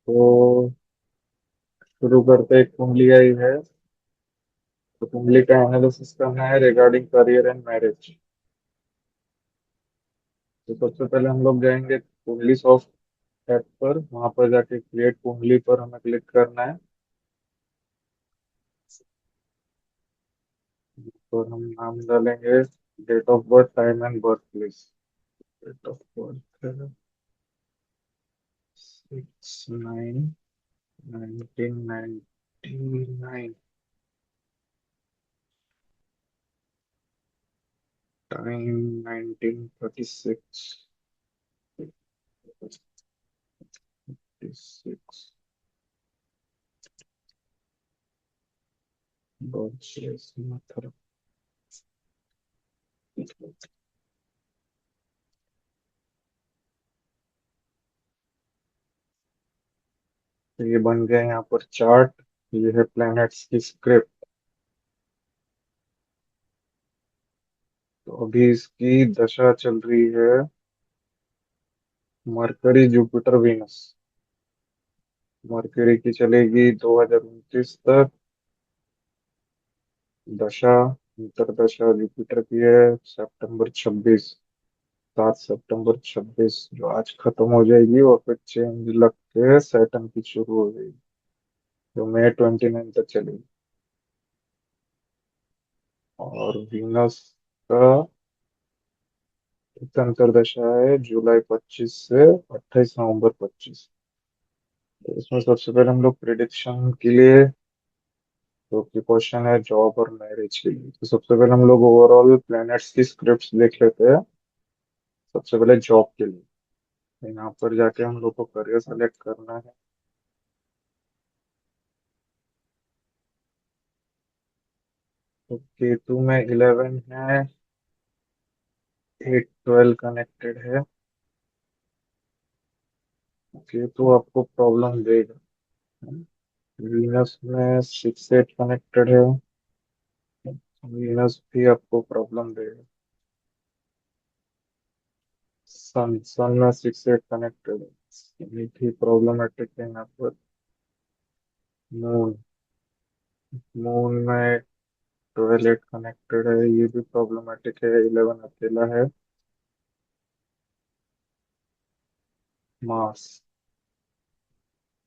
तो शुरू करते एक कुंडली आई है। तो कुंडली का एनालिसिस करना है रिगार्डिंग करियर एंड मैरिज। तो सबसे पहले हम लोग जाएंगे कुंडली सॉफ्ट ऐप पर। वहां पर जाके क्रिएट कुंडली पर हमें क्लिक करना है। तो हम नाम डालेंगे date of birth, time and birth place. Date of birth है 6/9/1999। टाइम 1936। Birth place Mathura. तो ये बन गया यहाँ पर चार्ट। ये है प्लैनेट्स की स्क्रिप्ट। तो अभी इसकी दशा चल रही है मरकरी, जुपिटर, वीनस। मरकरी की चलेगी 2029 तक दशा। अंतरदशा जुपिटर की है सितंबर 26। 7 सितंबर 26 जो आज खत्म हो जाएगी और फिर चेंज लग के सैटर्न की शुरू हो जाएगी जो मई 29 तक चलेगी। और वीनस का अंतरदशा है जुलाई 25 से 28 नवंबर 25। तो इसमें सबसे पहले हम लोग प्रिडिक्शन के लिए, तो की क्वेश्चन है जॉब और मैरिज के लिए। तो सबसे पहले हम लोग ओवरऑल प्लैनेट्स की स्क्रिप्ट्स देख लेते हैं। सबसे पहले जॉब के लिए तो यहाँ पर जाके हम लोग को करियर सेलेक्ट करना है। तो केतु में 11 है, 8 12 कनेक्टेड है। केतु आपको प्रॉब्लम देगा। वीनस में 6 8 कनेक्टेड है। वीनस भी आपको प्रॉब्लम देगा। सन में 6 8 कनेक्टेड है, ये भी प्रॉब्लमेटिक है यहाँ पर। मून मून में 12 8 कनेक्टेड है, ये भी प्रॉब्लमेटिक है। 11 अकेला है। मार्स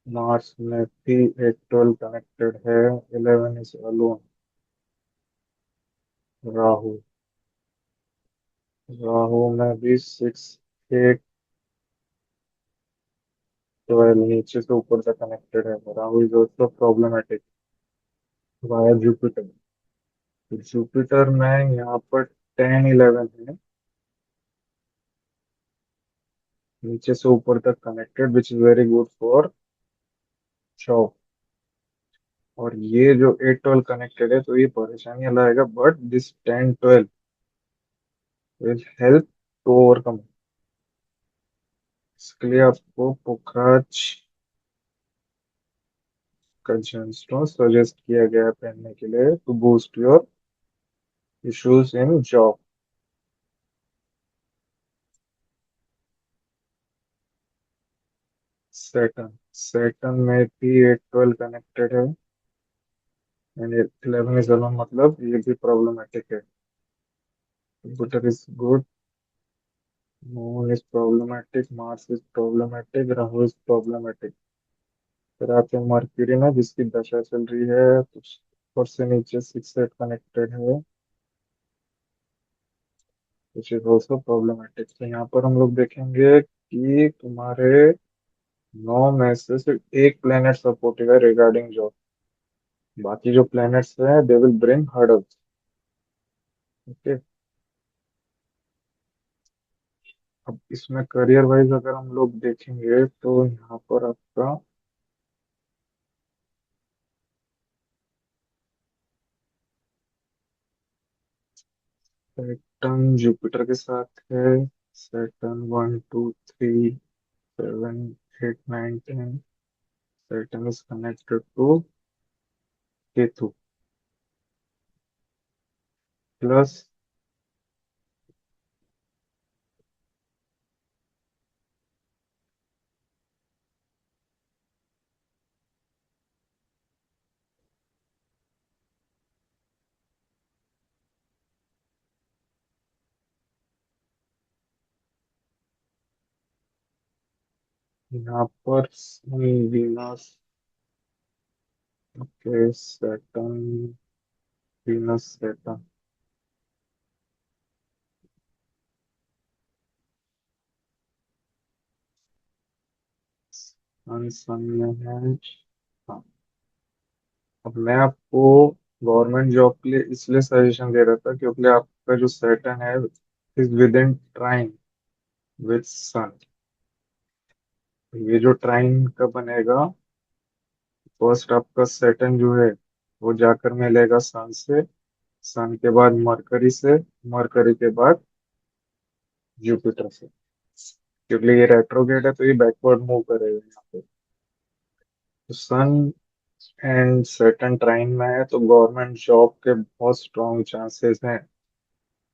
मार्स में भी 8 12 कनेक्टेड है। 11 इज अलोन। राहु राहु में भी 6 8 12 नीचे से ऊपर तक कनेक्टेड है। Rahu is also problematic via Jupiter. Jupiter में यहाँ पर 10 11 है, नीचे से ऊपर तक connected which is very good for job. और ये जो 8 12 कनेक्टेड है तो ये परेशानियां लाएगा, but this 10 12 will help to overcome. इसके लिए आपको पोखराज का जेमस्टोन सजेस्ट किया गया है पहनने के लिए to boost your issues in job. Saturn में भी 8 12 कनेक्टेड है एंड 11 इज अलोन, मतलब ये भी प्रॉब्लमेटिक है। Jupiter is good, Moon is problematic, Mars is problematic, Rahu is problematic। फिर आते हैं मर्क्यूरी में जिसकी दशा चल रही है तो ऊपर से नीचे 6 8 कनेक्टेड है विच इज ऑल्सो प्रॉब्लमेटिक। तो यहाँ पर हम लोग देखेंगे कि तुम्हारे 9 में से सिर्फ एक प्लेनेट सपोर्टिव है रिगार्डिंग जॉब। बाकी जो प्लैनेट्स हैं they will bring hurdles. Okay. अब इसमें करियर वाइज अगर हम लोग देखेंगे तो यहाँ पर आपका सैटर्न जुपिटर के साथ है। Saturn 1 2 3 7 8 9 10। Saturn is connected to Ketu plus यहाँ पर Venus, okay, Saturn, Venus, Saturn. Sun Sun में है। हाँ, अब मैं आपको गवर्नमेंट जॉब के लिए इसलिए सजेशन दे रहा था क्योंकि आपका जो सैटर्न है is with in trine with Sun. ये जो ट्राइन का बनेगा, फर्स्ट आपका सैटर्न जो है वो जाकर मिलेगा सन से, सन के बाद मरकरी से, मरकरी के बाद जुपिटर से। क्योंकि ये रेट्रोगेट है तो ये बैकवर्ड मूव करेगा यहाँ पे। तो सन एंड सैटर्न ट्राइन में है तो गवर्नमेंट जॉब के बहुत स्ट्रॉन्ग चांसेस हैं।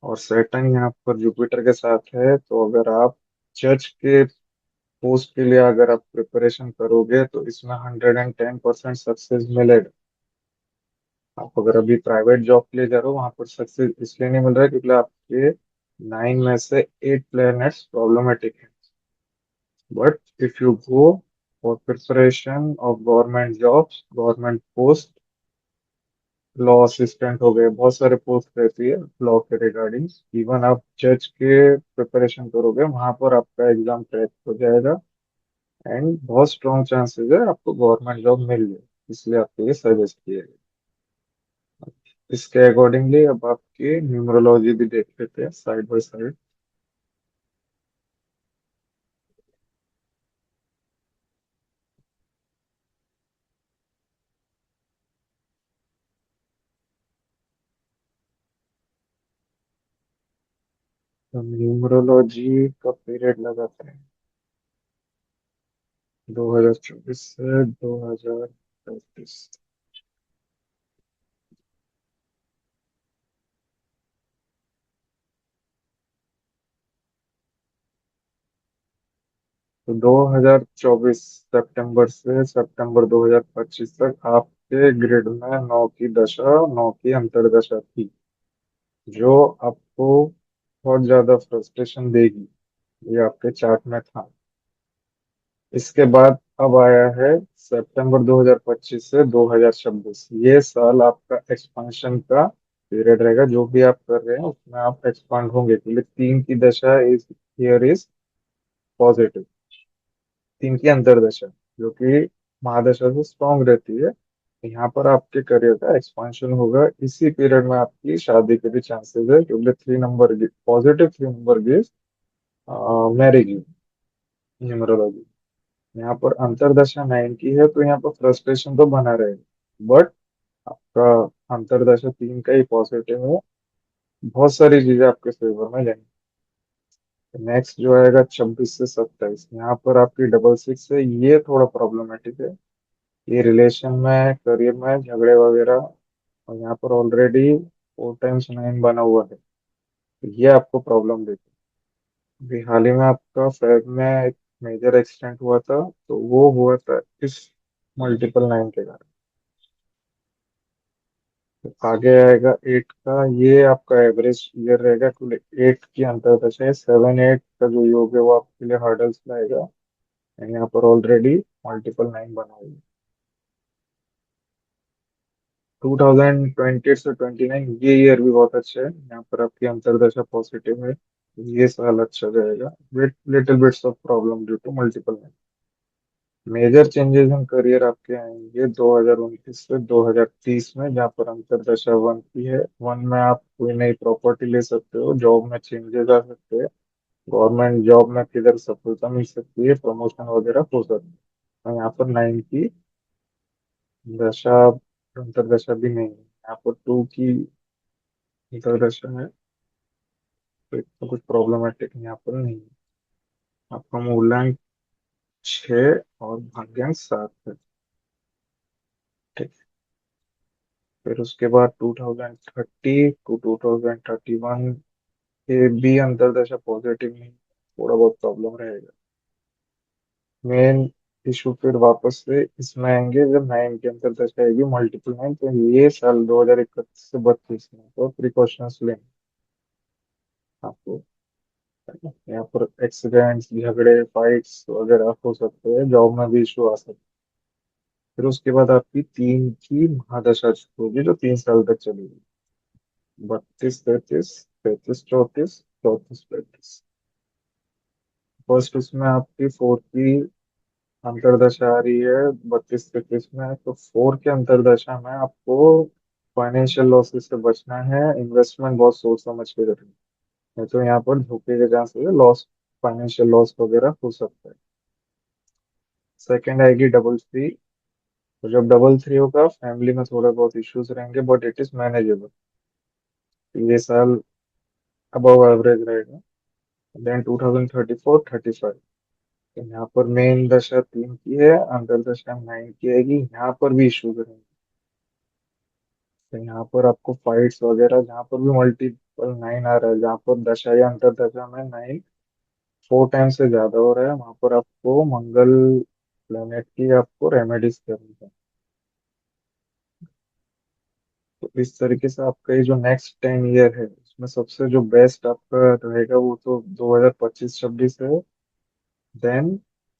और सैटर्न यहाँ पर जुपिटर के साथ है तो अगर आप जज के पोस्ट के लिए अगर आप प्रिपरेशन करोगे तो इसमें 110% सक्सेस मिलेगा। आप अगर अभी प्राइवेट जॉब के लिए जा रहे हो वहां पर सक्सेस इसलिए नहीं मिल रहा है क्योंकि आपके 9 में से 8 प्लैनेट्स प्रॉब्लमेटिक है। But if you go for preparation of government jobs, government post, law assistant हो गए, बहुत सारे पोस्ट रहती है लॉ के रिगार्डिंग। इवन आप जज के प्रिपरेशन करोगे वहां पर आपका एग्जाम क्रैक हो जाएगा एंड बहुत स्ट्रॉन्ग चांसेस है आपको गवर्नमेंट जॉब मिल जाए। इसलिए आपको ये सजेस्ट किया गया। इसके अकॉर्डिंगली अब आपकी न्यूमरोलॉजी भी देख लेते हैं साइड बाय साइड। तो न्यूमरोलॉजी का पीरियड लगाते हैं 2024 से 2035। तो 2024 सितंबर से सितंबर 2025 तक आपके ग्रिड में 9 की दशा, 9 की अंतर्दशा थी, जो आपको बहुत ज्यादा फ्रस्ट्रेशन देगी। ये आपके चार्ट में था। इसके बाद अब आया है सितंबर 2025 से 2026। ये साल आपका एक्सपांशन का पीरियड रहेगा। जो भी आप कर रहे हैं उसमें आप एक्सपांड होंगे क्योंकि 3 की दशा इज हियर इज पॉजिटिव। 3 की अंतर्दशा जो कि महादशा से स्ट्रांग रहती है। यहाँ पर आपके करियर का एक्सपांशन होगा। इसी पीरियड में आपकी शादी के भी चांसेस है क्योंकि 3 number positive, 3 number gives marriage numerology. यहाँ पर अंतरदशा 9 की है तो यहाँ पर फ्रस्ट्रेशन तो बना रहेगा। बट आपका अंतरदशा 3 का ही पॉजिटिव है। बहुत सारी चीजें आपके फेवर में जाएंगी। नेक्स्ट जो आएगा 26 से 27, यहाँ पर आपकी डबल सिक्स है। ये थोड़ा प्रॉब्लमेटिक है। ये रिलेशन में, करियर में झगड़े वगैरह। और यहाँ पर ऑलरेडी 4 टाइम्स 9 बना हुआ है तो ये आपको प्रॉब्लम देती है। अभी हाल ही में आपका फेब में एक मेजर एक्सीडेंट हुआ था तो वो हुआ था इस मल्टीपल 9 के कारण। तो आगे आएगा 8 का। ये आपका एवरेज ईयर रहेगा क्योंकि 8 की अंतरदशा है। 7 8 का जो योग है वो आपके लिए हर्डल्स लाएगा। एंड यहाँ पर ऑलरेडी मल्टीपल 9 बना हुआ है। 2020 से 29 ये ईयर भी बहुत अच्छा है। यहाँ पर आपकी अंतरदशा पॉजिटिव है। ये साल अच्छा जाएगा with little bits of problem due to multiple 9। Major changes in career आपके आएंगे 2029 से 2030 में, जहाँ पर अंतरदशा 1 की है। 1 में आप कोई नई प्रॉपर्टी ले सकते हो, जॉब में चेंजेस आ सकते हैं, गवर्नमेंट जॉब में किधर सफलता मिल सकती है, प्रमोशन वगैरह हो सकती है। और यहाँ पर 9 की दशा, अंतरदशा भी नहीं है। यहाँ पर 2 की अंतरदशा है तो इतना कुछ प्रॉब्लमेटिक यहाँ पर नहीं है। आपका मूल्यांक 6 और भाग्यांक 7 है। ठीक। फिर उसके बाद 2030 टू 2031 ये भी अंतरदशा पॉजिटिव नहीं, थोड़ा बहुत प्रॉब्लम रहेगा। मेन इशू फिर वापस से इसमें आएंगे जब 9 के अंतरदशा आएगी मल्टीपल 9। तो ये साल 2031 से 32 में तो प्रिकॉशंस लेंगे आपको। यहाँ पर एक्सीडेंट्स, झगड़े, फाइट्स वगैरह हो सकते हैं, जॉब में भी इशू आ सकते हैं। फिर उसके बाद आपकी तीन की महादशा होगी जो 3 साल तक चलेगी। 32, 33, 33, 34, 34, 35। फर्स्ट उसमें आपकी फोर की अंतरदशा आ रही है 32, 33 में। तो फोर के अंतरदशा में आपको फाइनेंशियल लॉसेस से बचना है, इन्वेस्टमेंट बहुत सोच समझ के करनी है। नहीं तो यहाँ पर धोखे के चांस है, लॉस, फाइनेंशियल लॉस वगैरह हो सकता है। सेकंड आएगी डबल थ्री। तो जब डबल थ्री होगा फैमिली में थोड़ा बहुत इश्यूज रहेंगे बट इट इज मैनेजेबल। ये साल अबव एवरेज रहेगा। देन 2034, 35। तो यहाँ पर मेन दशा 3 की है, अंतरदशा 9 की आएगी, यहाँ पर भी इश्यूज रहेंगे। तो यहाँ पर आपको फाइट्स वगैरह, जहाँ पर भी मल्टीपल 9 आ रहा है, जहाँ पर दशा या अंतरदशा में 9 4 टाइम से ज्यादा हो रहा है, वहां पर आपको मंगल प्लेनेट की आपको रेमेडीज करनी है। तो इस तरीके से आपका ये जो नेक्स्ट 10 ईयर है उसमें सबसे जो बेस्ट आपका रहेगा वो तो 2025-26 है। देन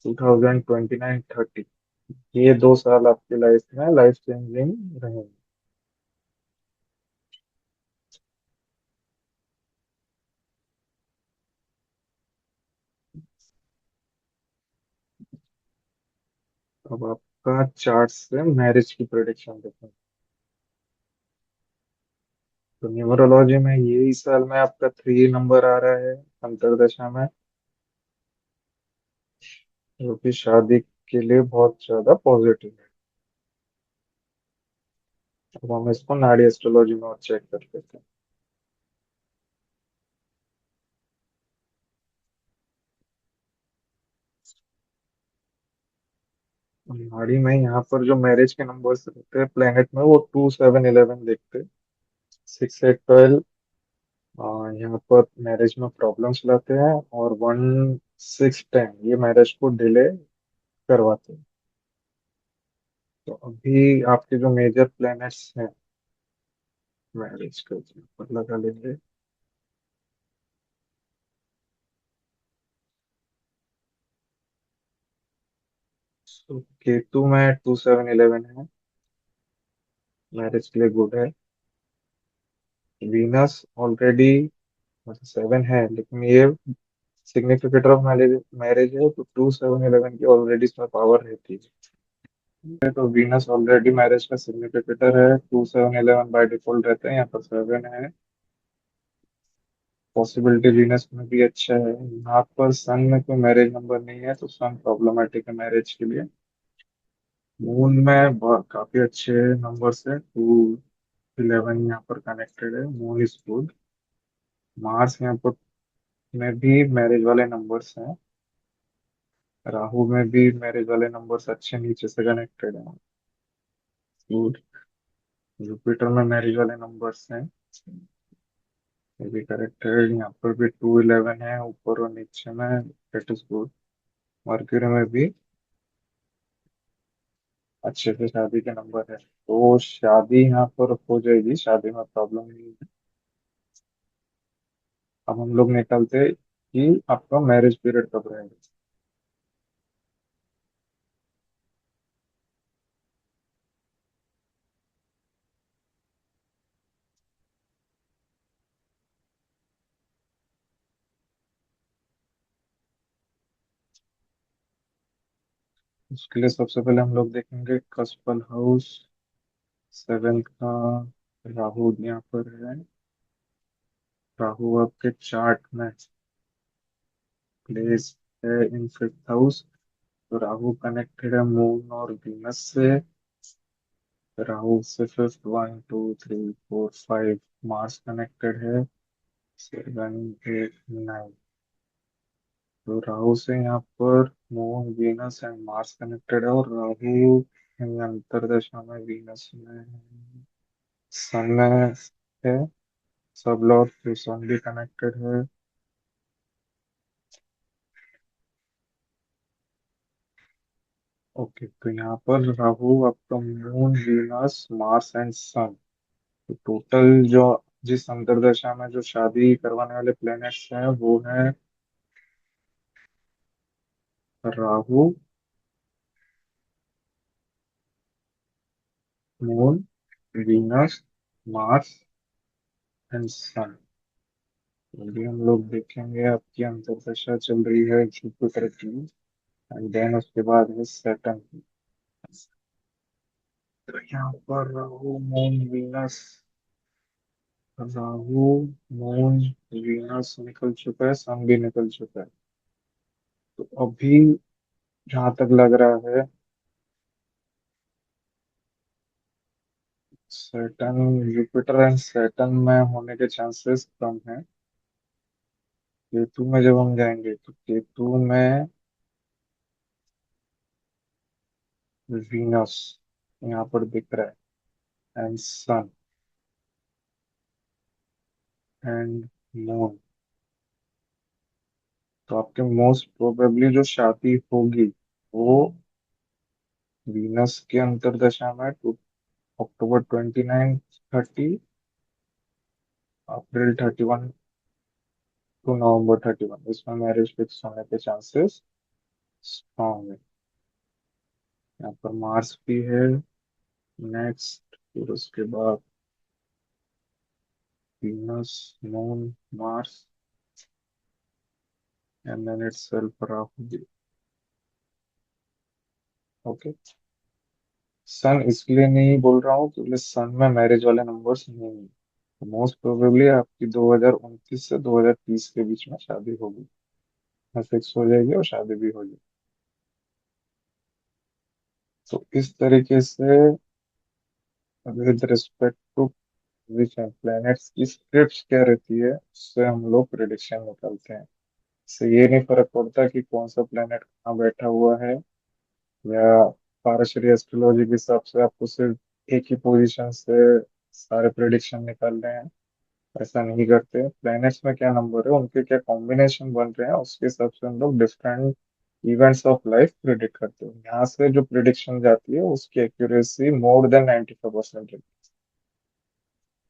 2029-30, ये 2 साल आपकी लाइफ में लाइफ चेंजिंग रहेंगे। अब आपका चार्ट से मैरिज की प्रेडिक्शन देखो। तो न्यूमरोलॉजी में ये इस साल में आपका 3 नंबर आ रहा है अंतरदशा में, जो कि शादी के लिए बहुत ज्यादा पॉजिटिव है। अब हम इसको नाड़ी एस्ट्रोलॉजी में और चेक कर लेते हैं। नाड़ी में यहाँ पर जो मैरिज के नंबर्स रहते हैं प्लेनेट में, वो 2, 7, 11 देखते हैं। 6, 8, 12 यहाँ पर मैरिज में प्रॉब्लम्स लाते हैं, और 1, 6, 10 ये मैरिज को डिले करवाते हैं। तो अभी आपके जो मेजर प्लैनेट्स हैं मैरिज के ऊपर लगा लेंगे। तो केतु में 2, 7, 11 है, मैरिज के लिए गुड है। वीनस ऑलरेडी मतलब 7 है, लेकिन ये सिग्निफिकेटर ऑफ मैरिज मैरिज है, तो 2, 7, 11 की ऑलरेडी इसमें पावर रहती है। तो वीनस ऑलरेडी मैरिज का सिग्निफिकेटर है, 2, 7, 11 बाय डिफॉल्ट रहते हैं, यहाँ पर 7 है। पॉसिबिलिटी वीनस में भी अच्छा है। यहाँ पर सन में कोई मैरिज नंबर नहीं है, तो सन प्रॉब्लमेटिक है मैरिज के लिए। मून में काफी अच्छे नंबर्स है, 2, 11 यहाँ पर कनेक्टेड है, मून इज गुड। मार्स यहाँ पर में भी मैरिज वाले नंबर्स हैं। राहु में भी मैरिज वाले नंबर्स अच्छे नीचे से कनेक्टेड हैं, गुड। जुपिटर में मैरिज वाले नंबर्स हैं, ये भी करेक्टेड। यहाँ पर भी 2, 11 है ऊपर और नीचे में, दैट इज गुड। मर्क्यूरी में भी अच्छे से शादी के नंबर है, तो शादी यहाँ पर हो जाएगी, शादी में प्रॉब्लम नहीं है। अब हम लोग निकलते कि आपका मैरिज पीरियड कब रहेगा। उसके लिए सबसे पहले हम लोग देखेंगे कस्पल हाउस 7 का। राहु यहाँ पर है, राहु आपके चार्ट में प्लेस है इन 5th हाउस। तो राहु कनेक्टेड है मून और वीनस से। राहु से फिफ्थ, 1, 2, 3, 4, 5 मार्स कनेक्टेड है, 7, 8, 9। तो राहु से यहाँ पर moon, Venus and Mars connected है, और राहु अंतरदशा में वीनस में सन में है। सब लॉर्ड तो सन भी कनेक्टेड है। ओके, तो यहाँ पर राहु आपका मून, वीनस, मार्स एंड सन, तो टोटल जो जिस अंतरदशा में जो शादी करवाने वाले प्लैनेट्स हैं वो हैं Rahu, Moon, Venus, Mars and Sun. अभी हम लोग देखेंगे आपकी अंतर्दशा चल रही है जुपिटर की, एंड देन उसके बाद है सैटर्न की। तो यहाँ पर Rahu, Moon, Venus, Rahu, Moon, Venus निकल चुका है, सन भी निकल चुका है। तो अभी जहां तक लग रहा है, सैटर्न, जुपिटर एंड सैटर्न में होने के चांसेस कम है। केतु में जब हम जाएंगे तो केतु में वीनस यहाँ पर दिख रहा है, एंड सन एंड मून। तो आपके मोस्ट प्रोबेबली जो शादी होगी वो वीनस के अंतर्दशा में अक्टूबर 29, 30, अप्रैल 31 टू नवंबर 31, इसमें मैरिज फिक्स होने के चांसेस स्ट्रॉन्ग है। यहाँ पर मार्स भी है नेक्स्ट, फिर उसके बाद Venus, moon, Mars, and then itself Rahu भी। ओके। सन इसलिए नहीं बोल रहा हूँ क्योंकि सन में मैरिज वाले नंबर्स नहीं है। मोस्ट प्रोबेबली आपकी 2029 से 2030 के बीच में शादी होगी, फिक्स हो जाएगी और शादी भी हो जाएगी। तो इस तरीके से with respect to position planets की स्क्रिप्ट्स क्या रहती है, उससे हम लोग प्रिडिक्शन निकालते हैं। इससे ये नहीं फर्क पड़ता कि कौन सा प्लैनेट कहाँ बैठा हुआ है, या पारशरी एस्ट्रोलॉजी के हिसाब से आपको सिर्फ एक ही पोजीशन से सारे प्रिडिक्शन निकालने हैं। ऐसा नहीं करते। प्लैनेट्स में क्या नंबर है, उनके क्या कॉम्बिनेशन बन रहे हैं, उसके हिसाब से हम लोग different events of life predict करते हैं। यहाँ से जो प्रिडिक्शन जाती है उसकी एक्यूरेसी मोर देन 95% है,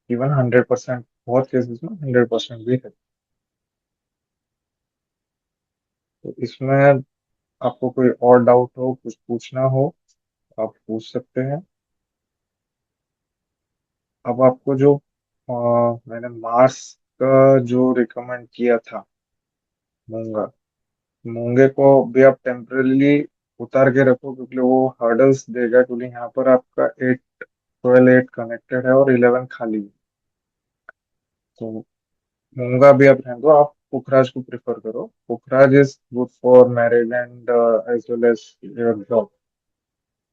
इवन 100%, बहुत केसेस में 100% भी है। तो इसमें आपको कोई और डाउट हो, कुछ पूछना हो, आप पूछ सकते हैं। अब आपको जो मैंने मार्स का जो रिकमेंड किया था, मूंगा, मूंगे को भी आप टेम्परली उतार के रखो क्योंकि वो हर्डल्स देगा, क्योंकि यहाँ पर आपका 8 कनेक्टेड है और 11 खाली है। तो मूंगा भी आप रहने दो, आप पुखराज को प्रेफर करो। Pukhraj is good for marriage and as well as your job.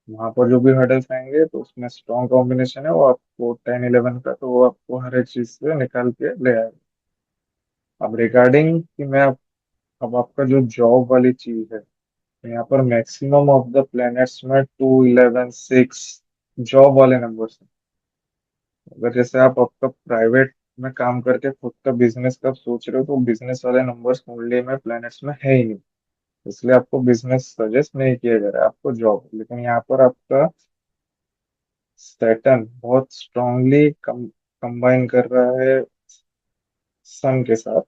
वहाँ पर जो भी हर्डल्स आएंगे तो उसमें स्ट्रॉन्ग कॉम्बिनेशन है वो आपको 10-11 का, तो वो आपको हर एक चीज से निकाल के ले आएगा। अब रिगार्डिंग कि मैं अब आपका जो जॉब वाली चीज है, यहाँ पर मैक्सिमम ऑफ द प्लैनेट्स में 2, 11, 6 जॉब वाले नंबर्स हैं। अगर जैसे आप आपका प्राइवेट में काम करके खुद का बिजनेस का सोच रहे हो तो बिजनेस वाले नंबर्स कुंडली में प्लैनेट्स में है ही नहीं, इसलिए आपको बिजनेस सजेस्ट नहीं किया जा रहा है, आपको जॉब। लेकिन यहाँ पर आपका सैटर्न बहुत स्ट्रांगली कंबाइन कर रहा है सन के साथ।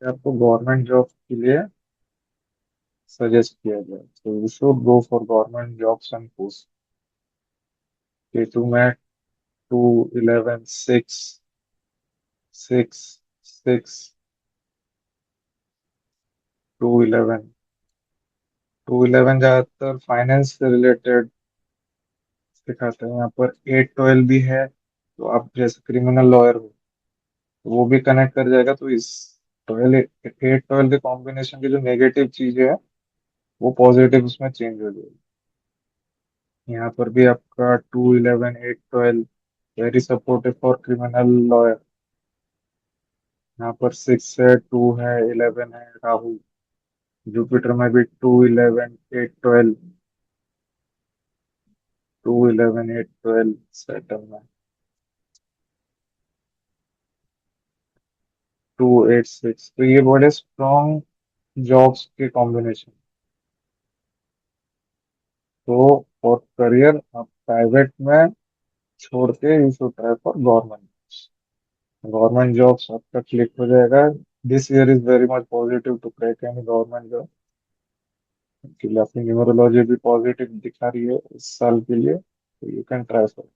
आपको गवर्नमेंट जॉब के लिए सजेस्ट किया जाए तो you should go for government jobs and post. Ketu में 2, 11, 6, 6, 6, 2, 11, 2, 11 ज्यादातर फाइनेंस से रिलेटेड दिखाते हैं। यहाँ पर 8, 12 भी है, तो आप जैसे क्रिमिनल लॉयर हो तो वो भी कनेक्ट कर जाएगा। तो इस 12, 8, 12 के कॉम्बिनेशन की जो नेगेटिव चीजें है वो पॉजिटिव उसमें चेंज हो जाएगी। यहाँ पर भी आपका 2, 11, 8, 12 very supportive for criminal lawyer. यहाँ पर 6 है, 2 है, 11 है राहु। जुपिटर में भी 2, 11, 8, 12, 2, 11, 8, 12 सैटर्न में 2, 8, 6। तो ये बड़े स्ट्रॉन्ग जॉब्स के कॉम्बिनेशन। तो फॉर करियर आप प्राइवेट में छोड़ के you should try for government. Government jobs आपका क्लिक हो जाएगा। This year is very much positive to crack any government job, कि आपकी न्यूमरोलॉजी भी पॉजिटिव दिखा रही है इस साल के लिए, तो यू कैन ट्राई फॉर।